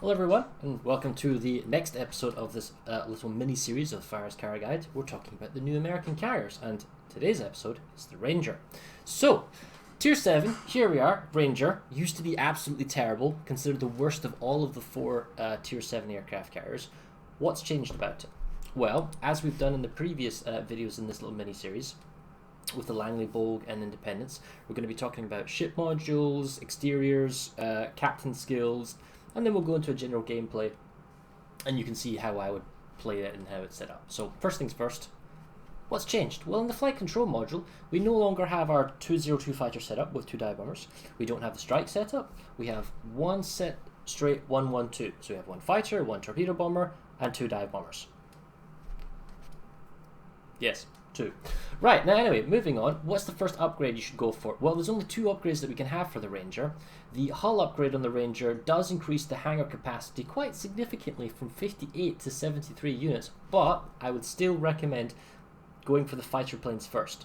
Hello everyone, and welcome to the next episode of this little mini-series of Fara's Carrier Guide. We're talking about the new American carriers, and today's episode is the Ranger. So, Tier 7, here we are, Ranger. Used to be absolutely terrible, considered the worst of all of the four Tier 7 aircraft carriers. What's changed about it? Well, as we've done in the previous videos in this little mini-series, with the Langley, Bogue, and Independence, we're going to be talking about ship modules, exteriors, captain skills, and then we'll go into a general gameplay, and you can see how I would play it and how it's set up. So first things first, what's changed? Well, in the flight control module, we no longer have our 202 fighter setup with two dive bombers. We don't have the strike setup. We have one set straight 1-1-2. So we have one fighter, one torpedo bomber, and two dive bombers. Yes, two. Right, now anyway, moving on. What's the first upgrade you should go for? Well, there's only two upgrades that we can have for the Ranger. The hull upgrade on the Ranger does increase the hangar capacity quite significantly from 58 to 73 units, but I would still recommend going for the fighter planes first.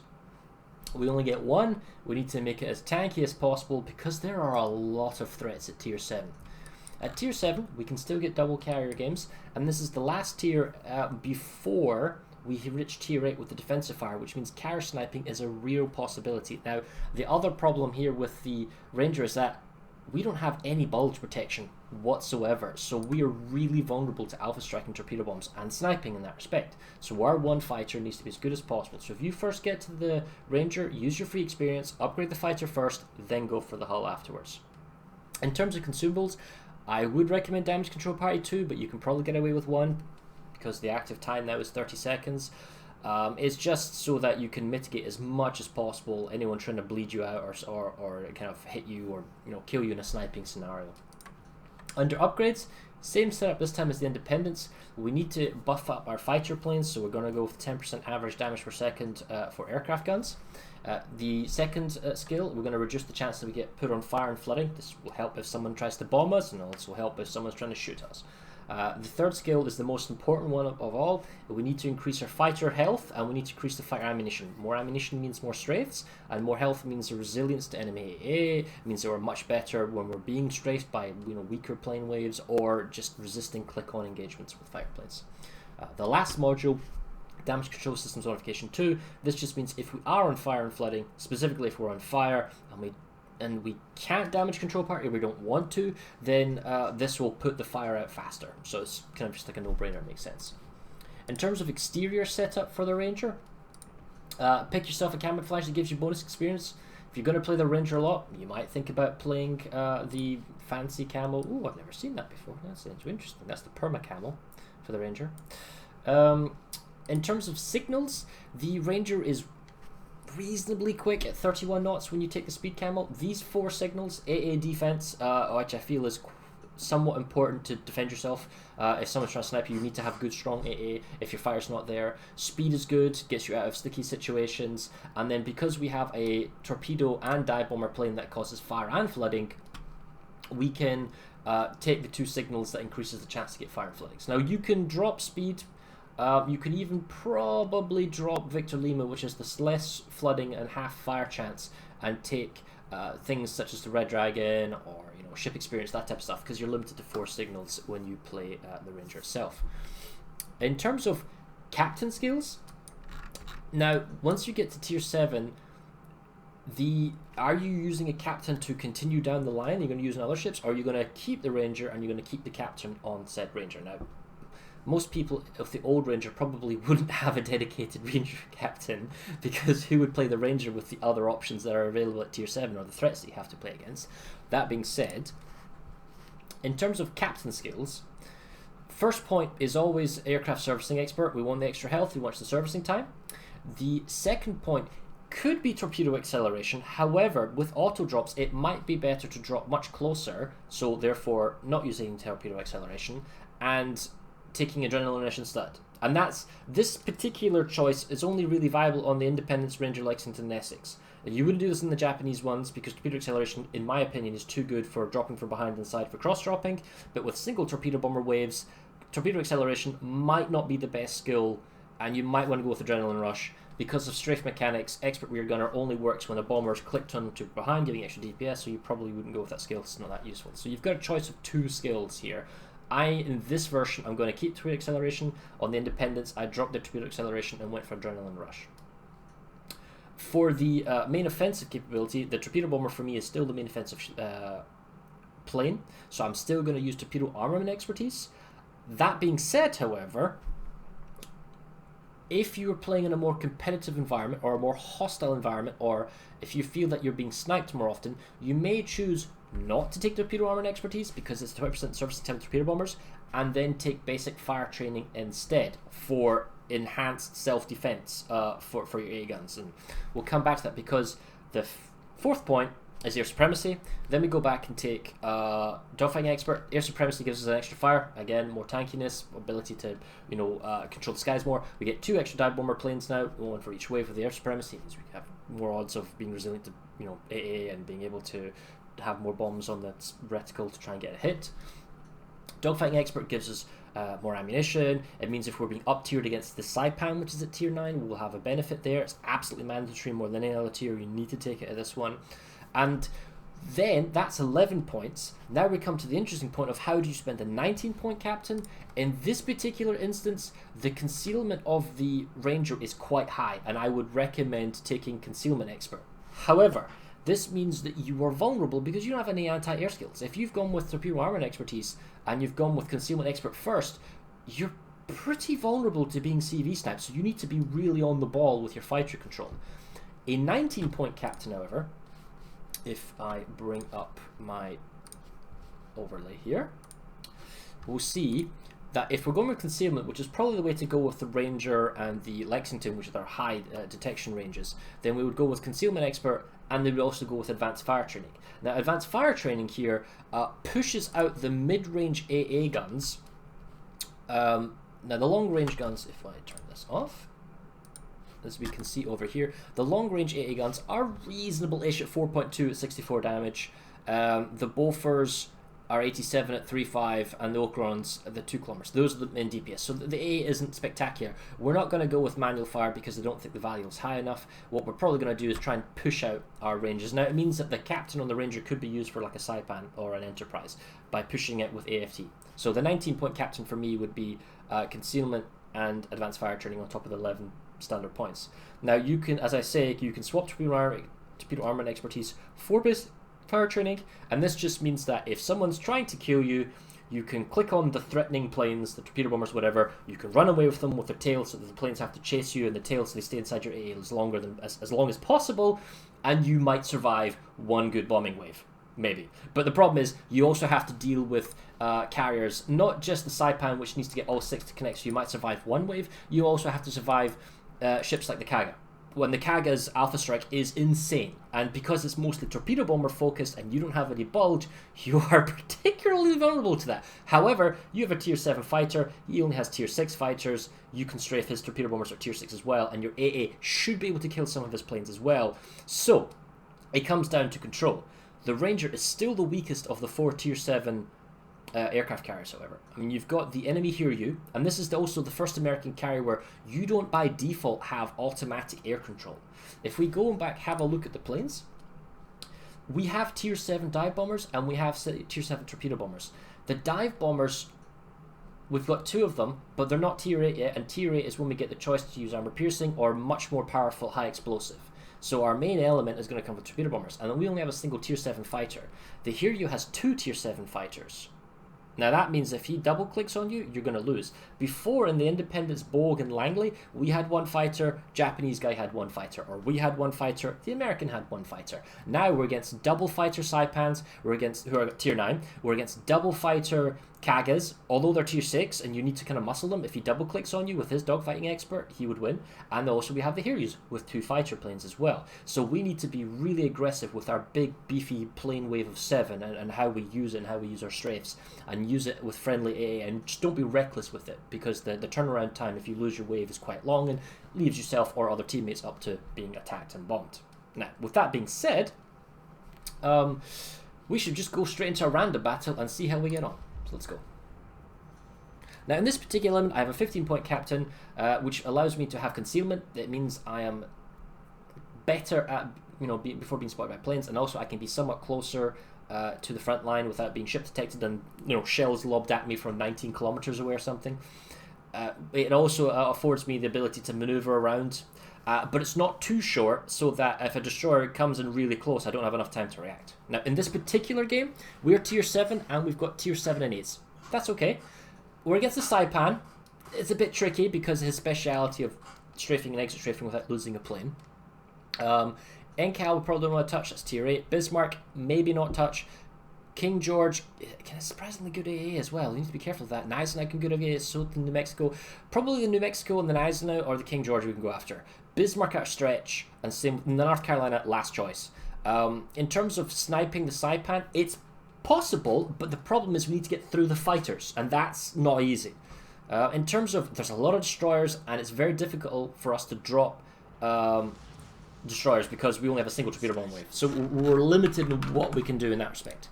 We only get one. We need to make it as tanky as possible because there are a lot of threats at Tier 7. At Tier 7, we can still get double carrier games, and this is the last tier before we reach Tier 8 with the defensive fire, which means carrier sniping is a real possibility. Now, the other problem here with the Ranger is that we don't have any bulge protection whatsoever, so we are really vulnerable to alpha strike and torpedo bombs and sniping in that respect. So our one fighter needs to be as good as possible. So if you first get to the Ranger, use your free experience, upgrade the fighter first, then go for the hull afterwards. In terms of consumables, I would recommend damage control party 2, but you can probably get away with one because the active time now is 30 seconds. It's just so that you can mitigate as much as possible anyone trying to bleed you out or kind of hit you or kill you in a sniping scenario. Under upgrades, same setup this time as the Independence. We need to buff up our fighter planes, so we're going to go with 10% average damage per second for aircraft guns. The second skill, we're going to reduce the chance that we get put on fire and flooding. This will help if someone tries to bomb us, and also help if someone's trying to shoot us. The third skill is the most important one of all. We need to increase our fighter health, and we need to increase the fighter ammunition. More ammunition means more strafes, and more health means a resilience to enemy AA. It means that we're much better when we're being strafed by weaker plane waves or just resisting click-on engagements with fighter planes. The last module, Damage Control Systems Modification 2. This just means if we are on fire and flooding, specifically if we're on fire and we can't damage control party or we don't want to, then this will put the fire out faster. So it's kind of just like a no-brainer, makes sense. In terms of exterior setup for the Ranger, pick yourself a camouflage that gives you bonus experience. If you're going to play the Ranger a lot, you might think about playing the fancy camo. Ooh, I've never seen that before. That's interesting. That's the perma camo for the Ranger. In terms of signals, the Ranger is reasonably quick at 31 knots when you take the speed camo. These four signals, AA defense, which I feel is somewhat important to defend yourself. If someone's trying to snipe you, you need to have good strong AA if your fire's not there. Speed is good, gets you out of sticky situations, and then because we have a torpedo and dive bomber plane that causes fire and flooding, we can take the two signals that increases the chance to get fire and flooding. So now you can drop speed. You can even probably drop Victor Lima, which is the less flooding and half fire chance, and take things such as the Red Dragon or ship experience, that type of stuff, because you're limited to four signals when you play the Ranger itself. In terms of captain skills, now once you get to Tier 7, are you using a captain to continue down the line? Are you going to use in other ships, or are you going to keep the Ranger and you're going to keep the captain on said Ranger? Now, most people of the old Ranger probably wouldn't have a dedicated Ranger captain, because who would play the Ranger with the other options that are available at Tier 7 or the threats that you have to play against? That being said, in terms of captain skills, first point is always aircraft servicing expert. We want the extra health, we want the servicing time. The second point could be torpedo acceleration. However, with auto drops, it might be better to drop much closer, so therefore not using torpedo acceleration, and taking adrenaline rush instead. And this particular choice is only really viable on the Independence, Ranger, Lexington, and Essex. You wouldn't do this in the Japanese ones because torpedo acceleration, in my opinion, is too good for dropping from behind and side for cross-dropping. But with single torpedo bomber waves, torpedo acceleration might not be the best skill, and you might want to go with adrenaline rush. because of strafe mechanics, Expert Rear Gunner only works when a bomber's clicked onto behind, giving extra DPS, so you probably wouldn't go with that skill, it's not that useful. So you've got a choice of 2 skills here. In this version, I'm going to keep Torpedo Acceleration. On the Independence, I dropped the Torpedo Acceleration and went for Adrenaline Rush. For the main offensive capability, the Torpedo Bomber for me is still the main offensive plane, so I'm still going to use Torpedo Armament Expertise. That being said, however, if you're playing in a more competitive environment or a more hostile environment, or if you feel that you're being sniped more often, you may choose not to take Torpedo Armament Expertise because it's 20% surface attempt torpedo bombers, and then take basic fire training instead for enhanced self-defense for your AA guns. And we'll come back to that because the fourth point is air supremacy. Then we go back and take dogfighting expert. Air supremacy gives us an extra fire, again more tankiness, ability to control the skies more. We get 2 extra dive bomber planes now, one for each wave of the air supremacy. Means we have more odds of being resilient to AA and being able to have more bombs on the reticle to try and get a hit. Dogfighting expert gives us more ammunition. It means if we're being up tiered against the Saipan, which is at tier 9, we'll have a benefit there. It's absolutely mandatory, more than any other tier. You need to take it at this one. And then that's 11 points. Now we come to the interesting point of how do you spend a 19-point captain. In this particular instance, the concealment of the ranger is quite high, and I would recommend taking concealment expert. However, this means that you are vulnerable because you don't have any anti-air skills. If you've gone with Torpedo Armament Expertise and you've gone with Concealment Expert first, you're pretty vulnerable to being CV sniped, so you need to be really on the ball with your fighter control. A 19-point captain, however, if I bring up my overlay here, we'll see that if we're going with Concealment, which is probably the way to go with the Ranger and the Lexington, which are their high detection ranges, then we would go with Concealment Expert, and then we also go with Advanced Fire Training. Now, Advanced Fire Training here pushes out the mid-range AA guns. Now, the long-range guns, if I turn this off, as we can see over here, the long-range AA guns are reasonable-ish at 4.2 at 64 damage. The Bofors are 87 at 3.5, and the Okrons at the 2 kilometers. Those are the main DPS. So the A isn't spectacular. We're not going to go with manual fire because I don't think the value is high enough. What we're probably going to do is try and push out our ranges. Now, it means that the captain on the Ranger could be used for like a Saipan or an Enterprise by pushing it with AFT. So the 19-point captain for me would be Concealment and Advanced Fire Training on top of the 11 standard points. Now, you can, as I say, you can swap Torpedo Armament Expertise for basic fire training, and this just means that if someone's trying to kill you, you can click on the threatening planes, the torpedo bombers, whatever. You can run away with them with their tails, so that the planes have to chase you, and the tails, so they stay inside your AA as long as possible, and you might survive one good bombing wave, maybe. But the problem is you also have to deal with carriers, not just the Saipan, which needs to get all 6 to connect, so you might survive one wave. You also have to survive ships like the Kaga. When the Kaga's Alpha Strike is insane, and because it's mostly torpedo bomber focused and you don't have any bulge, you are particularly vulnerable to that. However, you have a tier 7 fighter, he only has tier 6 fighters, you can strafe his torpedo bombers at tier 6 as well, and your AA should be able to kill some of his planes as well. So, it comes down to control. The Ranger is still the weakest of the 4 tier 7 aircraft carriers, however. I mean, you've got the enemy hear you, and this is also the first American carrier where you don't by default have automatic air control. If we go back, have a look at the planes, we have tier 7 dive bombers and we have tier 7 torpedo bombers. The dive bombers, we've got 2 of them, but they're not tier 8 yet, and tier 8 is when we get the choice to use armor piercing or much more powerful high explosive. So our main element is going to come with torpedo bombers, and then we only have a single tier 7 fighter. The Hiryu has 2 tier 7 fighters. Now that means if he double clicks on you, you're going to lose. Before, in the Independence, Bogue and Langley, we had 1 fighter, Japanese guy had 1 fighter, or we had 1 fighter, the American had 1 fighter. Now we're against double fighter Saipans, who are tier 9, we're against double fighter Kagas, although they're tier 6 and you need to kind of muscle them. If he double clicks on you with his dogfighting expert, he would win. And also we have the Hiryus with 2 fighter planes as well. So we need to be really aggressive with our big beefy plane wave of 7 and how we use it and how we use our strafes, and use it with friendly AA, and just don't be reckless with it, because the turnaround time if you lose your wave is quite long and leaves yourself or other teammates up to being attacked and bombed. Now, with that being said, we should just go straight into a random battle and see how we get on. So let's go. Now, in this particular element, I have a 15-point captain, which allows me to have concealment. It means I am better at, before being spotted by planes, and also I can be somewhat closer to the front line without being ship detected and, shells lobbed at me from 19 kilometers away or something. It also affords me the ability to maneuver around, but it's not too short, so that if a destroyer comes in really close, I don't have enough time to react. Now, in this particular game, we're tier 7, and we've got tier 7 and 8s. That's okay. We're against the Saipan. It's a bit tricky because of his speciality of strafing and exit strafing without losing a plane. NCAL we probably don't want to touch, that's tier 8. Bismarck, maybe not touch. King George, kind of surprisingly good AA as well. You need to be careful of that. Gneisenau can good AA, so the New Mexico. Probably the New Mexico and the Gneisenau or the King George we can go after. Bismarck at stretch, and same with North Carolina, last choice. In terms of sniping the Saipan, it's possible, but the problem is we need to get through the fighters, and that's not easy. In terms of, there's a lot of destroyers, and it's very difficult for us to drop destroyers because we only have a single torpedo bomb wave. So we're limited in what we can do in that respect.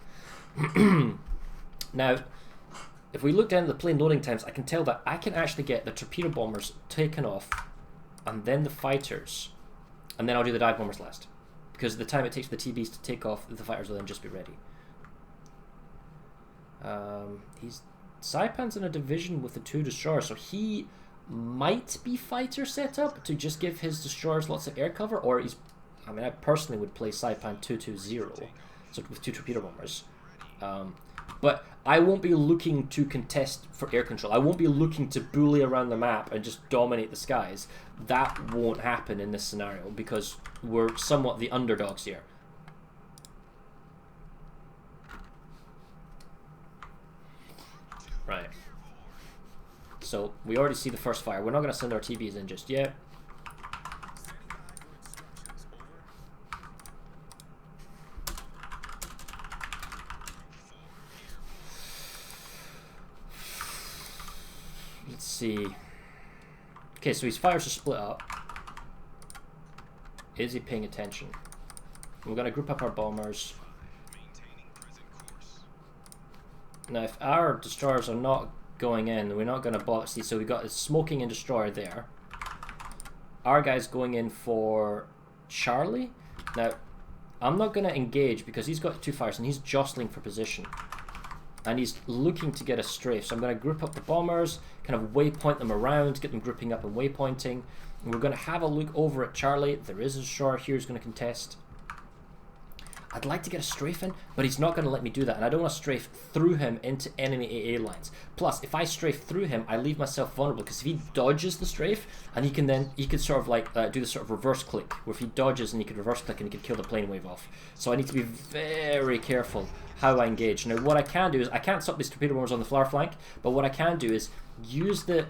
Now, if we look down at the plane loading times, I can tell that I can actually get the torpedo bombers taken off, and then the fighters, and then I'll do the dive bombers last, because the time it takes for the TBs to take off, the fighters will then just be ready. Saipan's in a division with the 2 destroyers, so he might be fighter set up to just give his destroyers lots of air cover, or he's, I personally would play Saipan 220, so with 2 torpedo bombers. But I won't be looking to contest for air control. I won't be looking to bully around the map and just dominate the skies. That won't happen in this scenario because we're somewhat the underdogs here. Right. So we already see the first fire. We're not going to send our TBs in just yet. Let's see. Okay, so his fires are split up. Is he paying attention? We're going to group up our bombers. Now, if our destroyers are not going in, we're not going to bother. See, so we got a smoking and destroyer there. Our guy's going in for Charlie. Now, I'm not going to engage because he's got 2 fires and he's jostling for position. And he's looking to get a strafe. So I'm going to group up the bombers, kind of waypoint them around, get them grouping up and waypointing. And we're going to have a look over at Charlie. There is a destroyer here who's going to contest. I'd like to get a strafe in, but he's not going to let me do that. And I don't want to strafe through him into enemy AA lines. Plus, if I strafe through him, I leave myself vulnerable. Because if he dodges the strafe, and he could sort of like do this sort of reverse click, where if he dodges and he could reverse click and he could kill the plane wave off. So I need to be very careful how I engage. Now, what I can do is, I can't stop these torpedo bombers on the flower flank, but what I can do is use the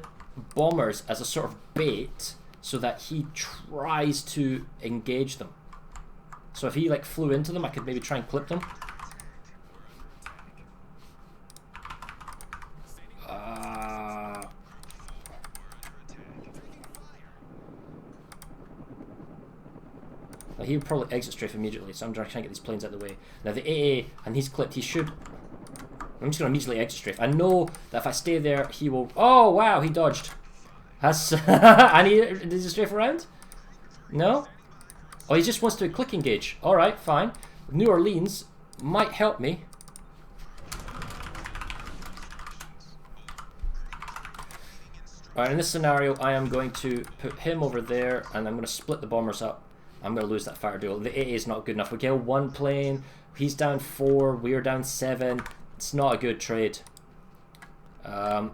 bombers as a sort of bait so that he tries to engage them. So if he like flew into them, I could maybe try and clip them. He would probably exit strafe immediately, so I'm trying to get these planes out of the way. Now the AA, and he's clipped, he should... I'm just going to immediately exit strafe. I know that if I stay there, he will... Oh, wow, he dodged. Has... and he... Did he strafe around? No? Oh, he just wants to click engage. Alright, fine. New Orleans might help me. Alright, in this scenario, I am going to put him over there, and I'm going to split the bombers up. I'm going to lose that fire duel. The AA is not good enough. We kill 1 plane, he's down 4, we're down 7. It's not a good trade.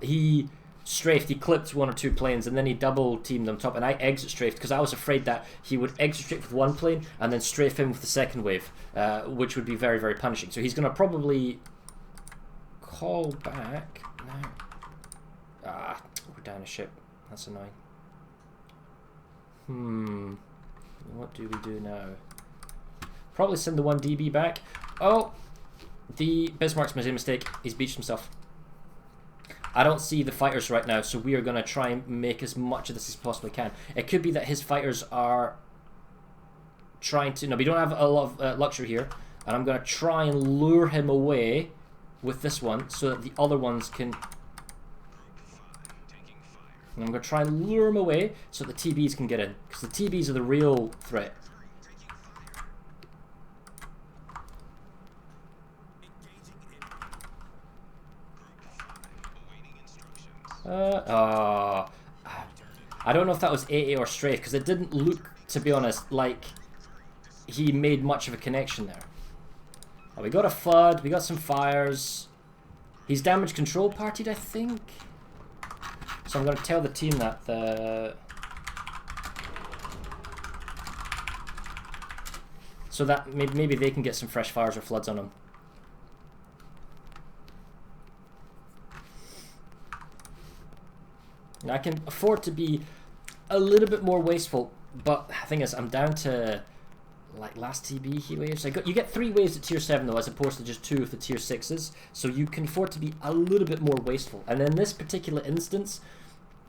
He strafed, he clipped 1 or 2 planes, and then he double teamed them top, and I exit strafed because I was afraid that he would exit strafe with 1 plane and then strafe him with the second wave, which would be very, very punishing. So he's going to probably call back. No. We're down a ship. That's annoying. What do we do now? Probably send the 1 DB back. Oh! The Bismarck's made a mistake. He's beached himself. I don't see the fighters right now, so we are going to try and make as much of this as possibly can. It could be that his fighters are trying to... No, we don't have a lot of luxury here. And I'm going to try and lure him away with this one so that the other ones can... And I'm going to try and lure him away so the TBs can get in. Because the TBs are the real threat. I don't know if that was AA or strafe, because it didn't look, to be honest, like he made much of a connection there. Oh, we got a flood, we got some fires. He's damage control partied, I think. So I'm going to tell the team that so that maybe they can get some fresh fires or floods on him. Now I can afford to be a little bit more wasteful, but the thing is, I'm down to like last TB heat waves. You get 3 waves at tier 7 though, as opposed to just 2 of the tier 6s, so you can afford to be a little bit more wasteful. And in this particular instance,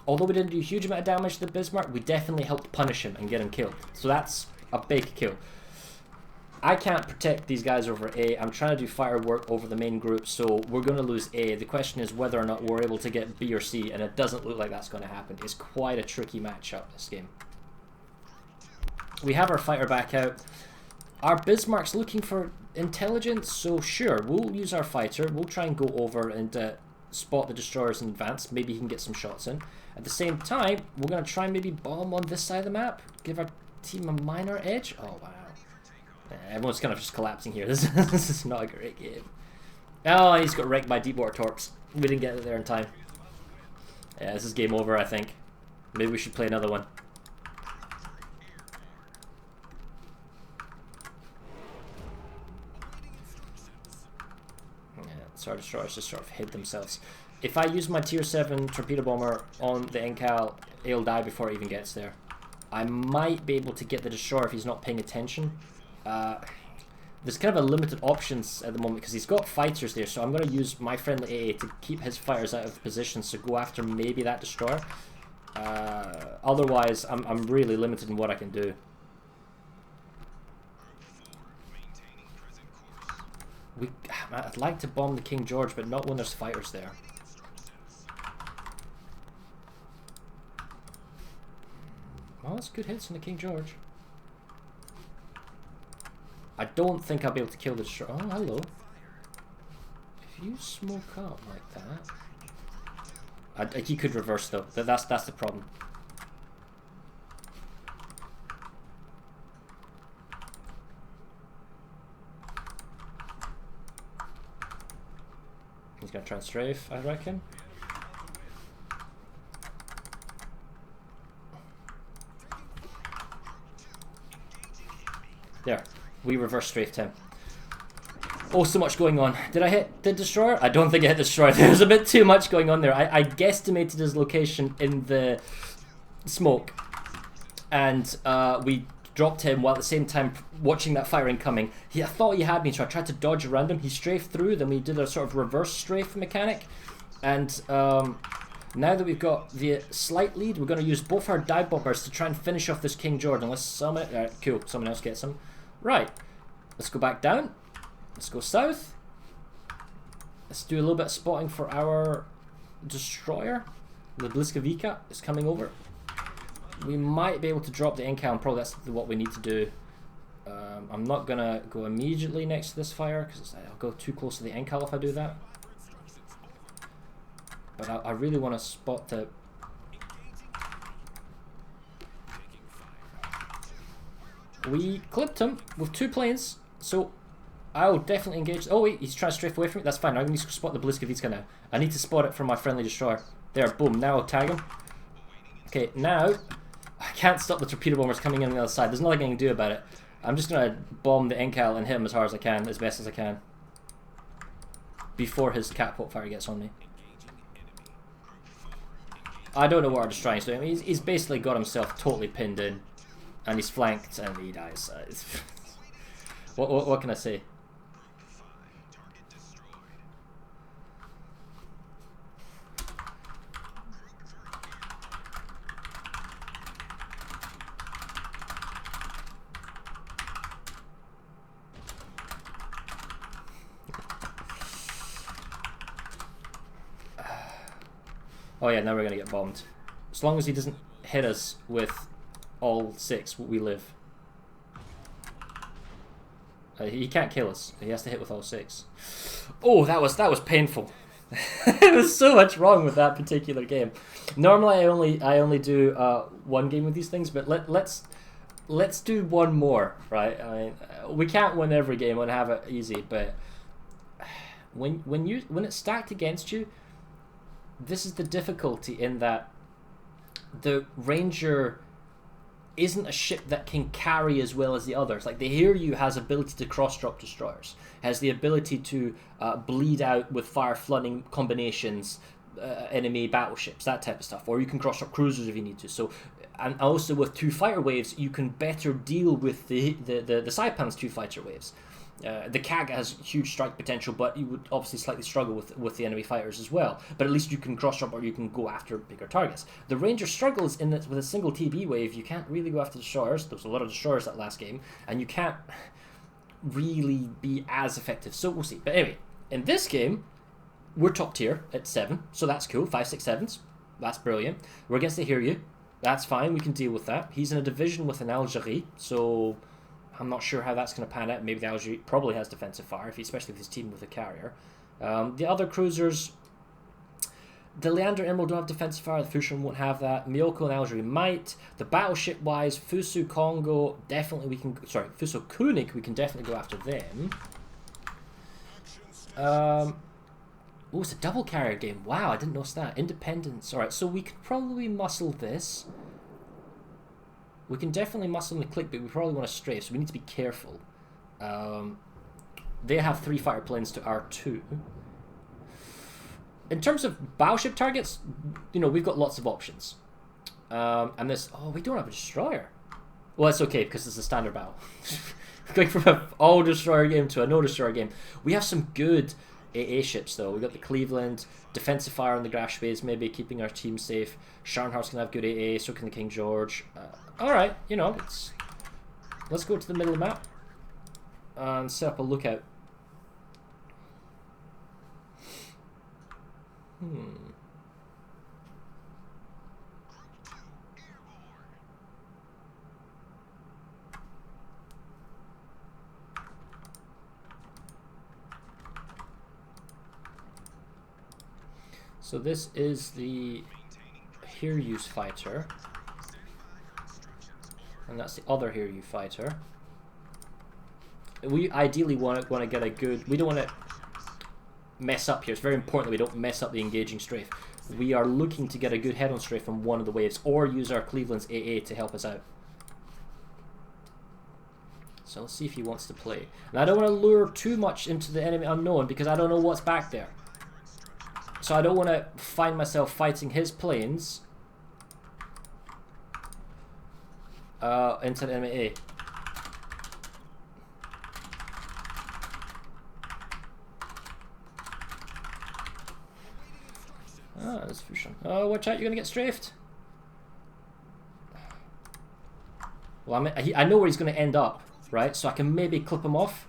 although we didn't do a huge amount of damage to the Bismarck, we definitely helped punish him and get him killed. So that's a big kill. I can't protect these guys over A. I'm trying to do firework over the main group, so we're going to lose A. The question is whether or not we're able to get B or C, and it doesn't look like that's going to happen. It's quite a tricky matchup, this game. We have our fighter back out. Our Bismarck's looking for intelligence, so sure, we'll use our fighter. We'll try and go over and spot the destroyers in advance. Maybe he can get some shots in. At the same time, we're going to try and maybe bomb on this side of the map. Give our team a minor edge. Oh, wow. Everyone's kind of just collapsing here. This is not a great game. Oh, he's got wrecked by deep water torps. We didn't get there in time. Yeah, this is game over, I think. Maybe we should play another one. Yeah, Star Destroyers just sort of hid themselves. If I use my tier 7 torpedo bomber on the NCAL, he'll die before it even gets there. I might be able to get the destroyer if he's not paying attention. There's kind of a limited options at the moment because he's got fighters there, so I'm going to use my friendly AA to keep his fighters out of position, so go after maybe that destroyer. Otherwise, I'm really limited in what I can do. I'd like to bomb the King George, but not when there's fighters there. Well, that's good hits on the King George. I don't think I'll be able to kill the destroyer. Oh, hello. If you smoke up like that... he could reverse though. That's the problem. He's going to try and strafe, I reckon. There. We reverse strafed him. Oh, so much going on. Did I hit the destroyer? I don't think I hit the destroyer. There's a bit too much going on there. I guesstimated his location in the smoke. And we dropped him while at the same time watching that fire incoming. I thought he had me, so I tried to dodge around him. He strafed through, then we did a sort of reverse strafe mechanic. And now that we've got the slight lead, we're going to use both our dive bombers to try and finish off this King George. Unless someone... cool, someone else gets him. Right, let's go back down. Let's go south. Let's do a little bit of spotting for our destroyer. The Bliskavika is coming over. We might be able to drop the NCAL, and probably that's what we need to do. I'm not going to go immediately next to this fire, because I'll go too close to the NCAL if I do that. But I really want to spot the... We clipped him with 2 planes, so I'll definitely engage. Oh wait, he's trying to strafe away from me. That's fine. I need to spot the Bliskavitska now. I need to spot it from my friendly destroyer. There, boom. Now I'll tag him. Okay, now I can't stop the torpedo bombers coming in on the other side. There's nothing I can do about it. I'm just gonna bomb the NCAL and hit him as hard as I can, as best as I can, before his catapult fire gets on me. I don't know what our destroyer is doing. He's basically got himself totally pinned in. And he's flanked and he dies. What can I say? Oh yeah, now we're gonna get bombed. As long as he doesn't hit us with all 6, we live. He can't kill us. He has to hit with all 6. Oh, that was painful. There was so much wrong with that particular game. Normally, I only do 1 game with these things, but let's do one more, right? I mean, we can't win every game and have it easy, but when it's stacked against you, this is the difficulty in that the Ranger isn't a ship that can carry as well as the others. Like the Hiryu has ability to cross-drop destroyers, has the ability to bleed out with fire flooding combinations, enemy battleships, that type of stuff. Or you can cross-drop cruisers if you need to. So, and also with 2 fighter waves, you can better deal with the Saipan's 2 fighter waves. The Kaga has huge strike potential, but you would obviously slightly struggle with the enemy fighters as well. But at least you can cross-drop or you can go after bigger targets. The Ranger struggles in that with a single TB wave, you can't really go after destroyers. There was a lot of destroyers that last game, and you can't really be as effective. So we'll see. But anyway, in this game, we're top tier at 7, so that's cool. 5, 6, 7s. That's brilliant. We're against the Hiryu. That's fine. We can deal with that. He's in a division with an Algerie, so I'm not sure how that's going to pan out. Maybe the Algerie probably has defensive fire, especially if he's teaming with a carrier. The other cruisers, the Leander Emerald don't have defensive fire. The Fushan won't have that. Miyoko and Algerie might. The battleship-wise, Fusu Kongo, definitely we can... Sorry, Fuso Kunik, we can definitely go after them. Oh, it's a double carrier game. Wow, I didn't notice that. Independence. Alright, so we could probably muscle this. We can definitely muscle in the click, but we probably want to strafe, so we need to be careful. They have 3 fighter planes to our 2. In terms of battleship targets, you know, we've got lots of options. And this... Oh, we don't have a destroyer. Well, that's okay, because it's a standard battle. Going from an all-destroyer game to a no-destroyer game. We have some good AA ships, though. We've got the Cleveland, defensive fire on the Grash base, maybe keeping our team safe. Scharnhorst can have good AA, so can the King George. Alright, you know, let's go to the middle of the map and set up a lookout. So this is the Hiryu's fighter. And that's the other Hiryu fighter. We ideally want to get a good... We don't want to mess up here. It's very important that we don't mess up the engaging strafe. We are looking to get a good head-on strafe from one of the waves, or use our Cleveland's AA to help us out. So let's see if he wants to play. And I don't want to lure too much into the enemy unknown, because I don't know what's back there. So I don't want to find myself fighting his planes into the enemy A. Ah, there's Fushan. Oh, watch out, you're going to get strafed. Well, I know where he's going to end up, right? So I can maybe clip him off.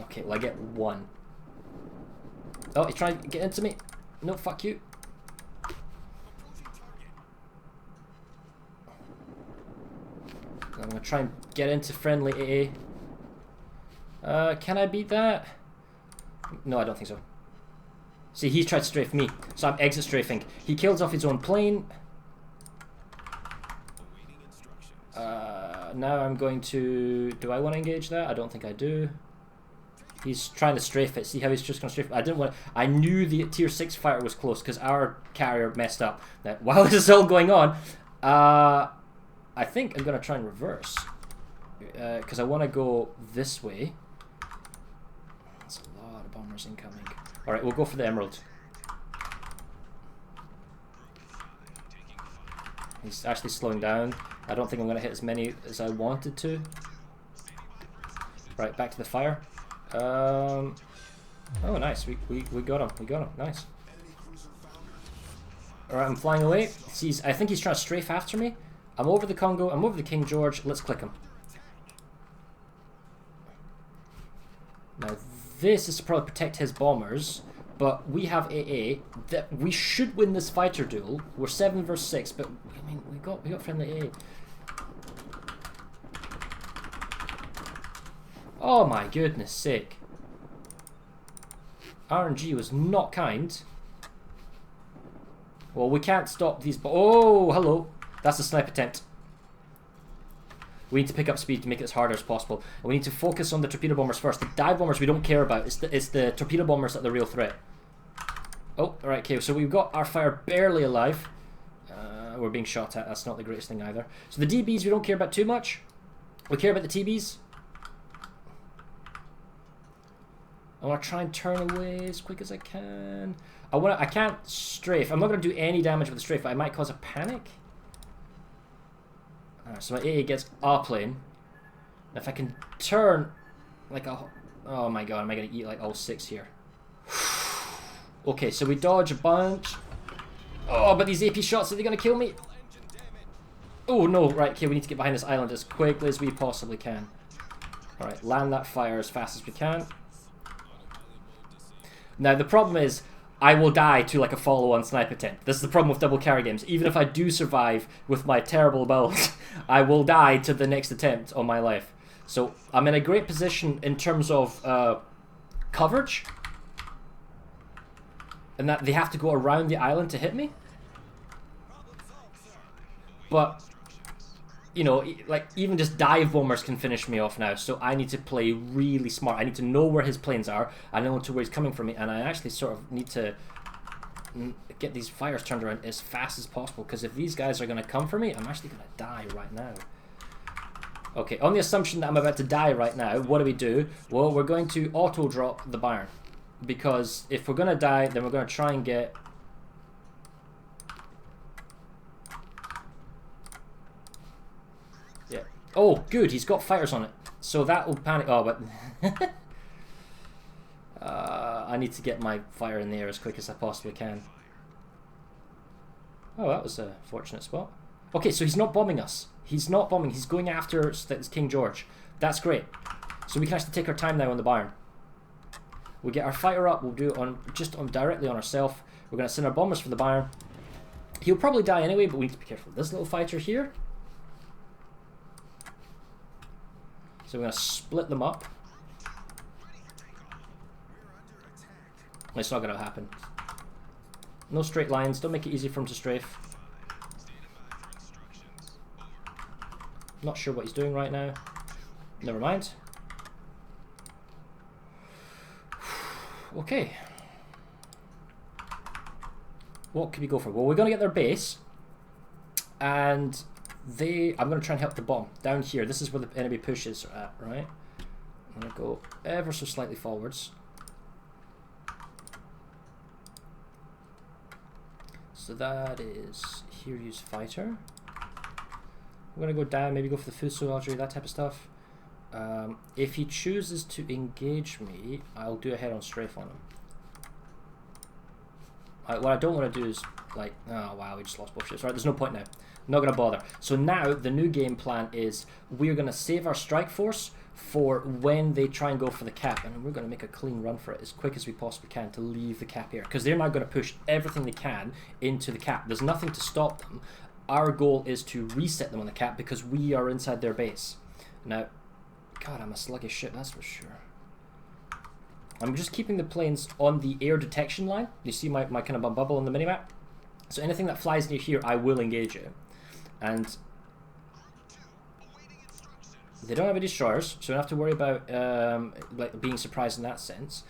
Okay, well, I get 1. Oh, he's trying to get into me. No, fuck you. I'm going to try and get into friendly AA. Can I beat that? No, I don't think so. See, he's tried to strafe me, so I'm exit strafing. He kills off his own plane. Now I'm going to... Do I want to engage that? I don't think I do. He's trying to strafe it. See how he's just going to strafe it? I didn't want... I knew the tier 6 fighter was close because our carrier messed up. Now, while this is all going on, I think I'm going to try and reverse. Because I want to go this way. That's a lot of bombers incoming. Alright, we'll go for the Emerald. He's actually slowing down. I don't think I'm going to hit as many as I wanted to. Right, back to the fire. Oh, nice. We got him. We got him. Nice. Alright, I'm flying away. I think he's trying to strafe after me. I'm over the Congo. I'm over the King George. Let's click him. Now, this is to probably protect his bombers, But we have AA. That we should win this fighter duel. We're 7 versus 6, but I mean we got friendly AA. Oh my goodness sake. RNG was not kind. Well, we can't stop these. Oh, hello. That's a snipe attempt. We need to pick up speed to make it as hard as possible. And we need to focus on the torpedo bombers first. The dive bombers we don't care about. It's the torpedo bombers that are the real threat. Oh, alright, okay. So we've got our fire barely alive. We're being shot at. That's not the greatest thing either. So the DBs we don't care about too much. We care about the TBs. I want to try and turn away as quick as I can. I can't strafe. I'm not going to do any damage with the strafe, but I might cause a panic. Alright, so my AA gets a plane. And if I can turn like a... Oh my god, am I going to eat like all 6 here? Okay, so we dodge a bunch. Oh, but these AP shots, are they going to kill me? Oh no, right, okay, we need to get behind this island as quickly as we possibly can. Alright, land that fire as fast as we can. Now, the problem is, I will die to like a follow-on snipe attempt. This is the problem with double carry games. Even if I do survive with my terrible build, I will die to the next attempt on my life. So, I'm in a great position in terms of coverage. And that they have to go around the island to hit me. But... you know, like, even just dive bombers can finish me off now, so I need to play really smart. I need to know where his planes are, I know to where he's coming from me, and I actually sort of need to get these fires turned around as fast as possible, because if these guys are going to come for me, I'm actually going to die right now. Okay, on the assumption that I'm about to die right now, what do we do? Well, we're going to auto-drop the Bayern, because if we're going to die, then we're going to try and get... Oh, good, he's got fighters on it. So that will panic... Oh, but... I need to get my fire in the air as quick as I possibly can. Oh, that was a fortunate spot. Okay, so he's not bombing us. He's not bombing. He's going after King George. That's great. So we can actually take our time now on the Bayern. We get our fighter up. We'll do it on directly on ourselves. We're going to send our bombers for the Bayern. He'll probably die anyway, but we need to be careful. This little fighter here... So we're going to split them up. It's not going to happen. No straight lines. Don't make it easy for him to strafe. Not sure what he's doing right now. Never mind. Okay. What can we go for? Well, we're going to get their base. And... I'm going to try and help the bomb down here. This is where the enemy pushes at, right? I'm going to go ever so slightly forwards. So that is here, use fighter. I'm going to go down, maybe go for the fuselage, that type of stuff. If he chooses to engage me, I'll do a head-on strafe on him. What I don't want to do is, like, oh wow, we just lost both ships. Right, there's no point now. Not going to bother. So now, the new game plan is we're going to save our strike force for when they try and go for the cap. And we're going to make a clean run for it as quick as we possibly can to leave the cap here. Because they're now going to push everything they can into the cap. There's nothing to stop them. Our goal is to reset them on the cap because we are inside their base. Now, God, I'm a sluggish ship, that's for sure. I'm just keeping the planes on the air detection line. You see my kind of bubble on the minimap? So anything that flies near here, I will engage it. And they don't have any destroyers, so I don't have to worry about like being surprised in that sense.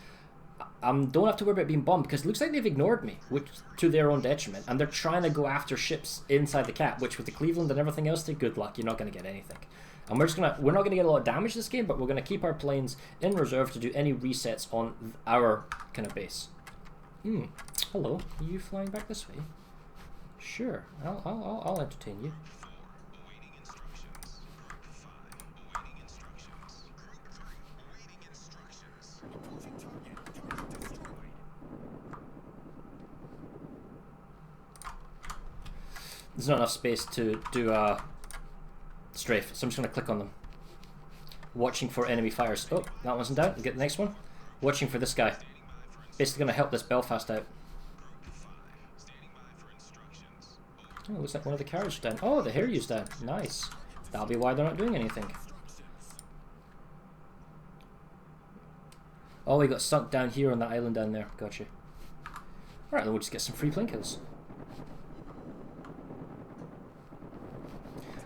Don't have to worry about being bombed because it looks like they've ignored me, which to their own detriment, and they're trying to go after ships inside the cap, which with the Cleveland and everything else, they're good luck. You're not going to get anything. And we're not going to get a lot of damage this game, but we're going to keep our planes in reserve to do any resets on our kind of base. Hello, are you flying back this way? Sure, I'll entertain you. There's not enough space to do a strafe, so I'm just going to click on them. Watching for enemy fires. Oh, that one's down. Get the next one. Watching for this guy. basically going to help this Belfast out. Oh, looks like one of the carriages down. Oh, the Hiryu's down. Nice. That'll be why they're not doing anything. Oh, we got sunk down here on that island down there. Gotcha. Alright, then we'll just get some free plane kills.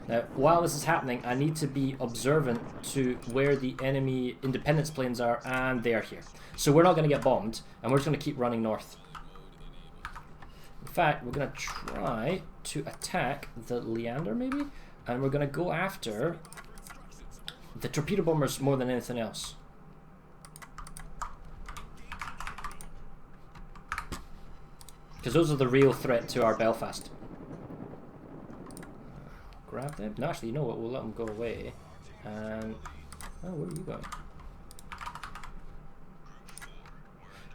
Now, while this is happening, I need to be observant to where the enemy independence planes are, and they are here. So we're not going to get bombed, and we're just going to keep running north. In fact, we're going to try to attack the Leander, maybe? And we're going to go after the torpedo bombers more than anything else. Because those are the real threat to our Belfast. Grab them? No, actually, you know what? We'll let them go away. And... oh, where are you going?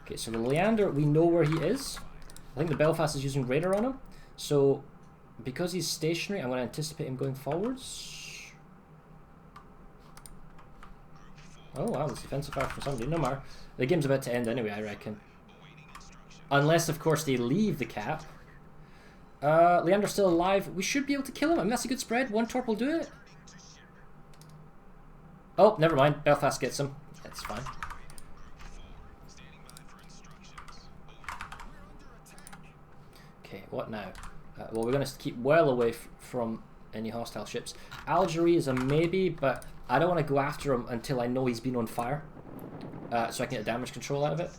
Okay, so the Leander, we know where he is. I think the Belfast is using radar on him. So, because he's stationary, I'm going to anticipate him going forwards. Oh, wow, this defensive fire from somebody. No more. The game's about to end anyway, I reckon. Unless, of course, they leave the cap. Leander's still alive. We should be able to kill him. I mean, that's a good spread. One torp will do it. Oh, never mind. Belfast gets him. That's fine. Okay, what now? Well, we're going to keep well away from any hostile ships. Algeria is a maybe, but I don't want to go after him until I know he's been on fire. So I can get damage control out of it.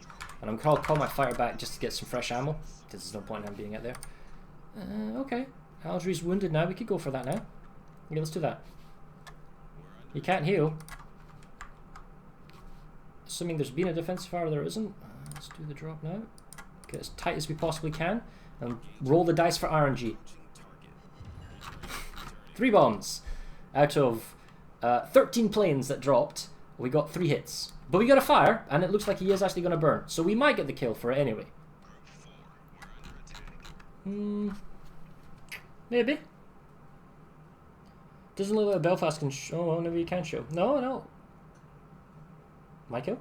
And I'm going to call my fighter back just to get some fresh ammo, because there's no point in him being out there. Okay. Algerie's wounded now. We could go for that now. Okay, let's do that. He can't heal. Assuming there's been a defensive fire, there isn't. Let's do the drop now. Get as tight as we possibly can. And roll the dice for RNG. 3 bombs. Out of 13 planes that dropped, we got 3 hits. But we got a fire, and it looks like he is actually going to burn. So we might get the kill for it anyway. Maybe. Doesn't look like Belfast can show. Oh, maybe he can show. No, no. My kill.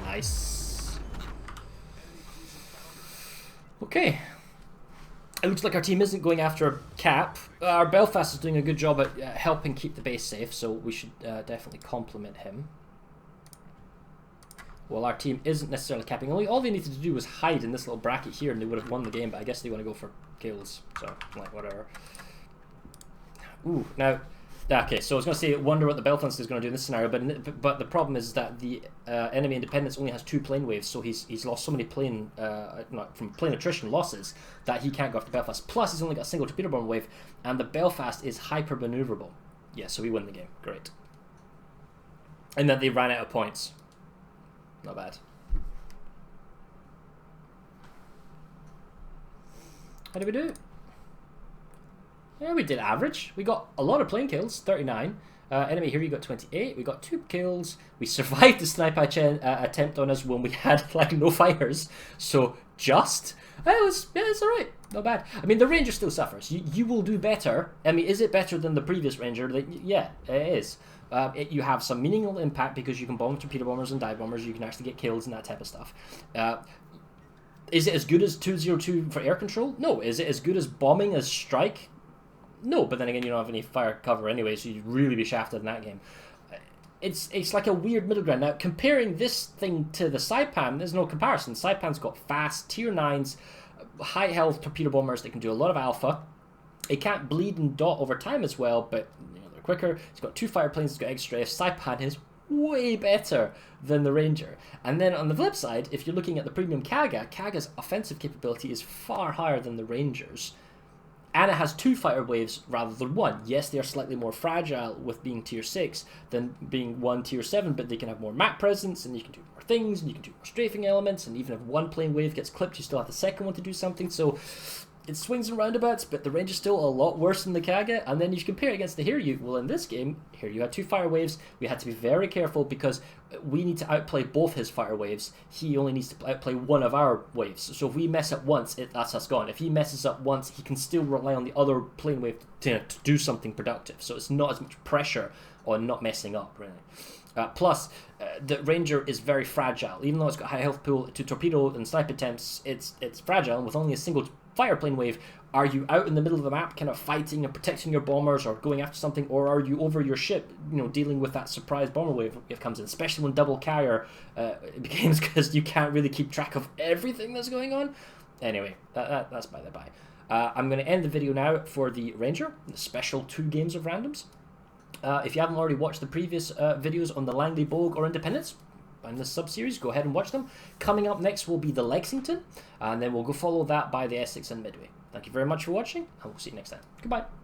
Nice. Okay. It looks like our team isn't going after a cap. Our Belfast is doing a good job at helping keep the base safe, so we should definitely compliment him. Well, our team isn't necessarily capping. All they needed to do was hide in this little bracket here and they would have won the game, but I guess they want to go for kills, so, like, whatever. Ooh, now... okay, so I was going to say, wonder what the Belfast is going to do in this scenario, but the problem is that the enemy independence only has 2 plane waves, so he's lost so many plane, from plane attrition losses, that he can't go after Belfast. Plus, he's only got a single torpedo bomb wave, and the Belfast is hyper maneuverable. Yeah, so we win the game. Great. And then they ran out of points. Not bad. How did we do? Yeah, we did average. We got a lot of plane kills, 39. Enemy here, you got 28. We got 2 kills. We survived the sniper attempt on us when we had like no fighters. So just, it's all right, not bad. I mean, the Ranger still suffers. You will do better. I mean, is it better than the previous Ranger? Yeah, it is. You have some meaningful impact because you can bomb torpedo bombers and dive bombers. You can actually get kills and that type of stuff. Is it as good as 202 for air control? No. Is it as good as bombing as strike? No, but then again, you don't have any fire cover anyway, so you'd really be shafted in that game. It's like a weird middle ground. Now, comparing this thing to the Saipan, there's no comparison. Saipan's got fast, tier 9s, high health torpedo bombers that can do a lot of alpha. It can't bleed and dot over time as well, but they're quicker. It's got 2 fire planes, it's got extra. Saipan is way better than the Ranger. And then on the flip side, if you're looking at the premium Kaga's offensive capability is far higher than the Ranger's. And it has 2 fighter waves rather than 1. Yes, they are slightly more fragile with being tier 6 than being 1 tier 7, but they can have more map presence, and you can do more things, and you can do more strafing elements, and even if one plane wave gets clipped, you still have the second one to do something, so it swings and roundabouts, but the range is still a lot worse than the Kaga, and then you compare it against the Hiryu. Well, in this game, Hiryu had 2 fire waves. We had to be very careful because we need to outplay both his fire waves. He only needs to outplay one of our waves. So if we mess up once, that's us gone. If he messes up once, he can still rely on the other plane wave to do something productive. So it's not as much pressure on not messing up, really. Plus, the Ranger is very fragile. Even though it's got high health pool to torpedo and snipe attempts, it's fragile. And with only a single fire plane wave, are you out in the middle of the map kind of fighting and protecting your bombers or going after something, or are you over your ship, dealing with that surprise bomber wave if it comes in, especially when double carrier begins, because you can't really keep track of everything that's going on. Anyway, that's by the by. I'm going to end the video now for the Ranger, the special 2 games of randoms. If you haven't already watched the previous videos on the Langley, Bogue, or Independence in this sub-series, go ahead and watch them. Coming up next will be the Lexington, and then we'll go follow that by the Essex and Midway. Thank you very much for watching, and we'll see you next time. Goodbye.